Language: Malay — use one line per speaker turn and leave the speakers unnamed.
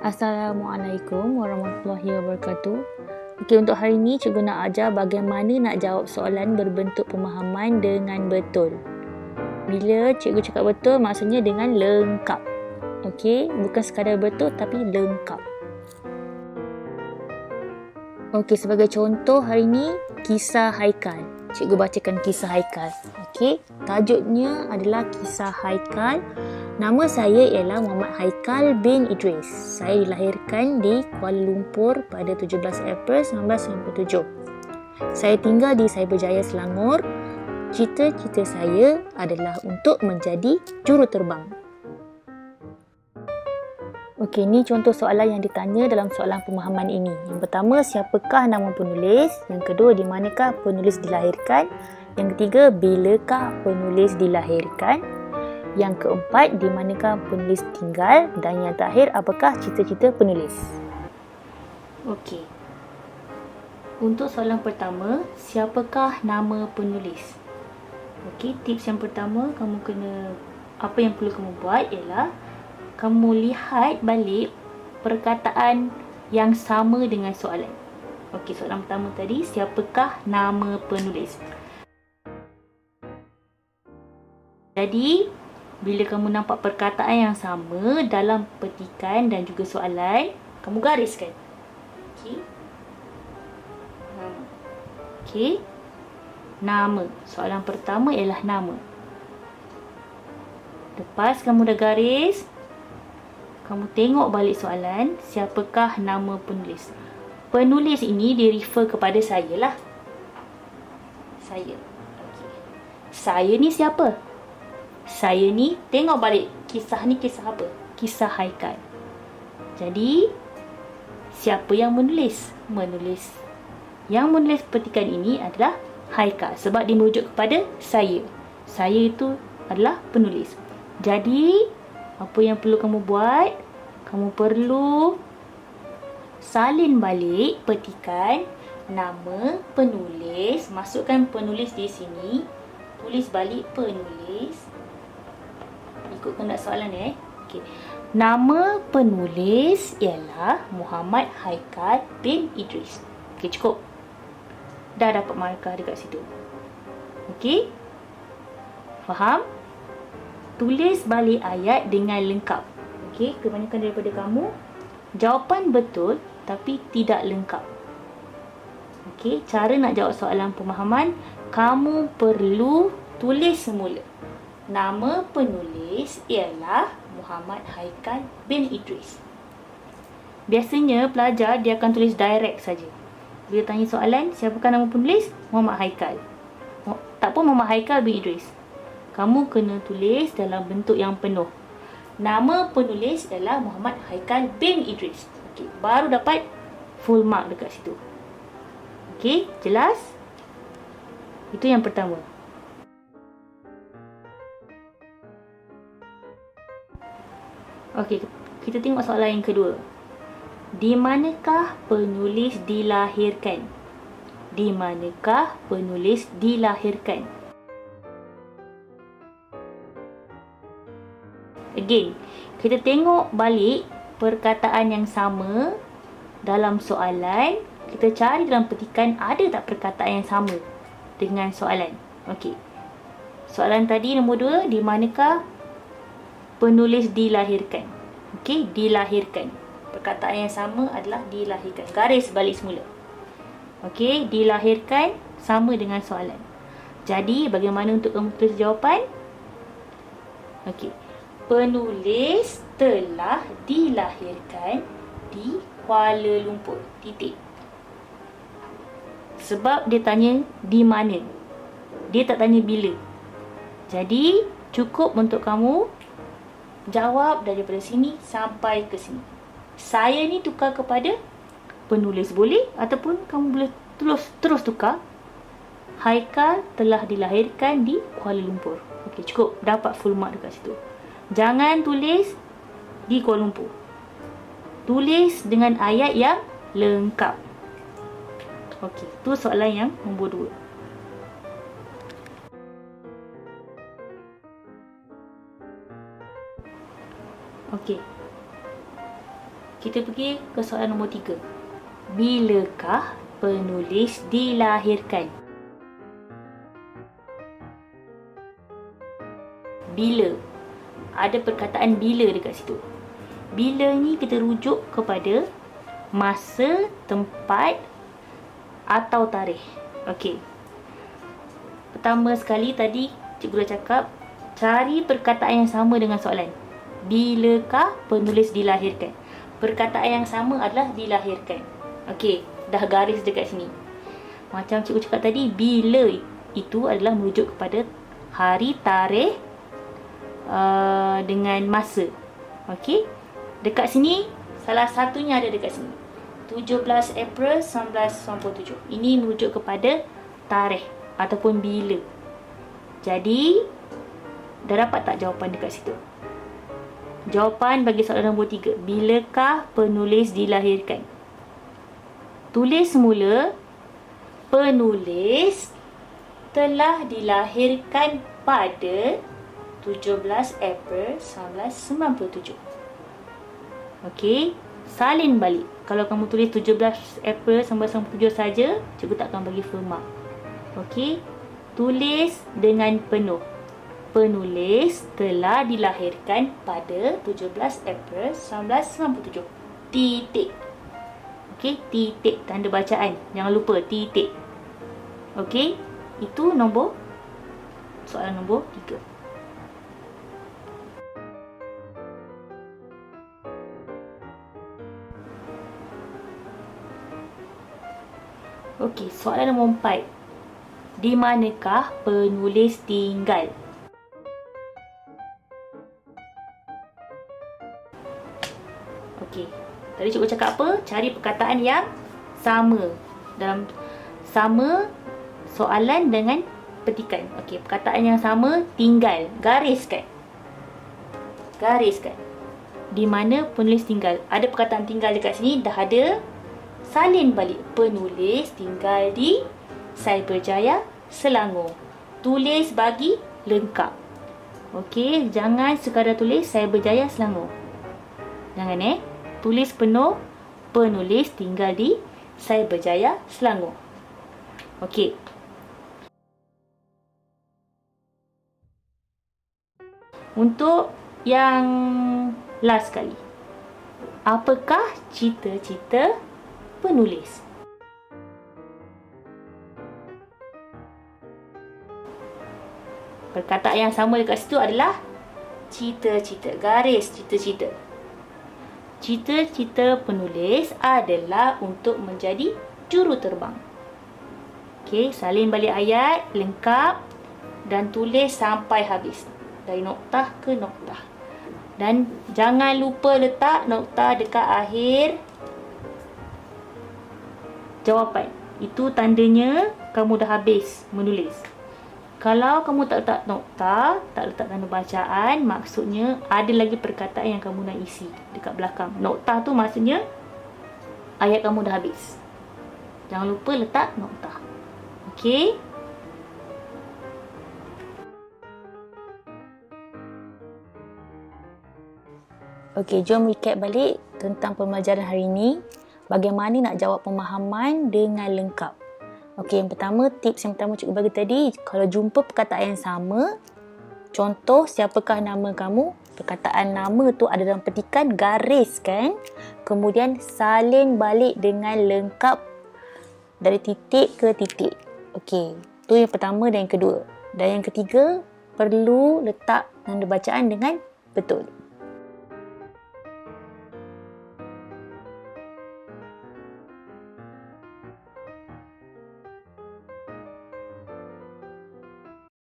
Assalamualaikum warahmatullahi wabarakatuh. Okey, untuk hari ini cikgu nak ajar bagaimana nak jawab soalan berbentuk pemahaman dengan betul. Bila cikgu cakap betul, maksudnya dengan lengkap. Okey, bukan sekadar betul tapi lengkap. Okey, sebagai contoh hari ini, kisah Haikal. Cikgu bacakan kisah Haikal. Okey, tajuknya adalah kisah Haikal. Nama saya ialah Muhammad Haikal bin Idris. Saya dilahirkan di Kuala Lumpur pada 17 April 1997. Saya tinggal di Cyberjaya, Selangor. Cita-cita saya adalah untuk menjadi juruterbang. Okey, ni contoh soalan yang ditanya dalam soalan pemahaman ini. Yang pertama, siapakah nama penulis? Yang kedua, di manakah penulis dilahirkan? Yang ketiga, bilakah penulis dilahirkan? Yang keempat, di manakah penulis tinggal? Dan yang terakhir, apakah cita-cita penulis? Okey. Untuk soalan pertama, siapakah nama penulis? Okey, tips yang pertama, apa yang perlu kamu buat ialah kamu lihat balik perkataan yang sama dengan soalan. Okey, soalan pertama tadi, siapakah nama penulis? Jadi, bila kamu nampak perkataan yang sama dalam petikan dan juga soalan, kamu gariskan. Okey. Okey. Nama. Soalan pertama ialah nama. Lepas kamu dah garis, kamu tengok balik soalan, siapakah nama penulis? Penulis ini di-refer kepada saya lah. Saya. Okey. Saya ni siapa? Saya ni, tengok balik kisah ni kisah apa? Kisah Haikal. Jadi, siapa yang menulis? Yang menulis petikan ini adalah Haikal sebab dia merujuk kepada saya. Saya itu adalah penulis. Jadi, apa yang perlu kamu buat? Kamu perlu salin balik petikan nama penulis, masukkan penulis di sini, tulis balik penulis. Ikutkan tak soalan Okey. Nama penulis ialah Muhammad Haikal bin Idris. Okey, cukup. Dah dapat markah dekat situ. Okey? Faham? Tulis balik ayat dengan lengkap. Okey, kebanyakan daripada kamu jawapan betul tapi tidak lengkap. Okey, cara nak jawab soalan pemahaman, kamu perlu tulis semula. Nama penulis ialah Muhammad Haikal bin Idris. Biasanya pelajar dia akan tulis direct saja. Bila tanya soalan, siapakah nama penulis? Muhammad Haikal. Tak pun Muhammad Haikal bin Idris. Kamu kena tulis dalam bentuk yang penuh. Nama penulis ialah Muhammad Haikal bin Idris. Okey, baru dapat full mark dekat situ. Okey, jelas? Itu yang pertama. Okey, kita tengok soalan yang kedua. Di manakah penulis dilahirkan? Di manakah penulis dilahirkan? Again, kita tengok balik perkataan yang sama dalam soalan. Kita cari dalam petikan ada tak perkataan yang sama dengan soalan. Okey. Soalan tadi nombor 2, di manakah penulis dilahirkan? Okey, dilahirkan. Perkataan yang sama adalah dilahirkan. Garis balik semula. Okey, dilahirkan sama dengan soalan. Jadi, bagaimana untuk kamu tulis jawapan? Okey. Penulis telah dilahirkan di Kuala Lumpur. Titik. Sebab dia tanya di mana. Dia tak tanya bila. Jadi, cukup untuk kamu jawab daripada sini sampai ke sini. Saya ni tukar kepada penulis boleh, ataupun kamu boleh terus tukar. Haikal telah dilahirkan di Kuala Lumpur. Okey, cukup dapat full mark dekat situ. Jangan tulis di Kuala Lumpur. Tulis dengan ayat yang lengkap. Okey, tu soalan yang nombor 2. Okey. Kita pergi ke soalan nombor 3. Bilakah penulis dilahirkan? Bila. Ada perkataan bila dekat situ. Bila ni kita rujuk kepada masa, tempat atau tarikh. Okey. Pertama sekali tadi cikgu dah cakap, cari perkataan yang sama dengan soalan. Bilakah penulis dilahirkan? Perkataan yang sama adalah dilahirkan. Okey, dah garis dekat sini. Macam cikgu cakap tadi, bila itu adalah merujuk kepada hari, tarikh dengan masa. Okey. Dekat sini, salah satunya ada dekat sini. 17 April 1997. Ini merujuk kepada tarikh ataupun bila. Jadi, dah dapat tak jawapan dekat situ? Jawapan bagi soalan nombor 3. Bilakah penulis dilahirkan? Tulis semula, penulis telah dilahirkan pada 17 April 1997. Okey, salin balik. Kalau kamu tulis 17 April 1997 saja, cikgu tak akan bagi full mark. Okey, tulis dengan penuh. Penulis telah dilahirkan pada 17 April 1997. Titik. Okey, titik tanda bacaan. Jangan lupa titik. Okey, itu soalan nombor 3. Okey, soalan nombor 4. Di manakah penulis tinggal? Okey, tadi cikgu cakap apa? Cari perkataan yang sama. Dalam sama soalan dengan petikan. Okey, perkataan yang sama, tinggal. Gariskan. Gariskan. Di mana penulis tinggal? Ada perkataan tinggal dekat sini, dah ada. Salin balik. Penulis tinggal di Cyberjaya, Selangor. Tulis bagi lengkap. Okey, jangan sekadar tulis Cyberjaya, Selangor. Jangan tulis penuh, penulis tinggal di Cyberjaya, Selangor. Okey. Untuk yang last sekali. Apakah cita-cita penulis? Perkataan yang sama dekat situ adalah cita-cita. Garis cita-cita. Cita-cita penulis adalah untuk menjadi juruterbang. Okey, salin balik ayat lengkap dan tulis sampai habis. Dari noktah ke noktah. Dan jangan lupa letak noktah dekat akhir jawapan. Itu tandanya kamu dah habis menulis. Kalau kamu tak letak nokta, tak letak tanda bacaan, maksudnya ada lagi perkataan yang kamu nak isi dekat belakang. Nokta tu maksudnya ayat kamu dah habis. Jangan lupa letak nokta. Okey? Okey, jom recap balik tentang pembelajaran hari ini. Bagaimana nak jawab pemahaman dengan lengkap. Okey, yang pertama, tips yang pertama cikgu bagi tadi, kalau jumpa perkataan yang sama, contoh siapakah nama kamu, perkataan nama tu ada dalam petikan, gariskan, kemudian salin balik dengan lengkap dari titik ke titik. Okey, tu yang pertama dan yang kedua. Dan yang ketiga, perlu letak tanda bacaan dengan betul.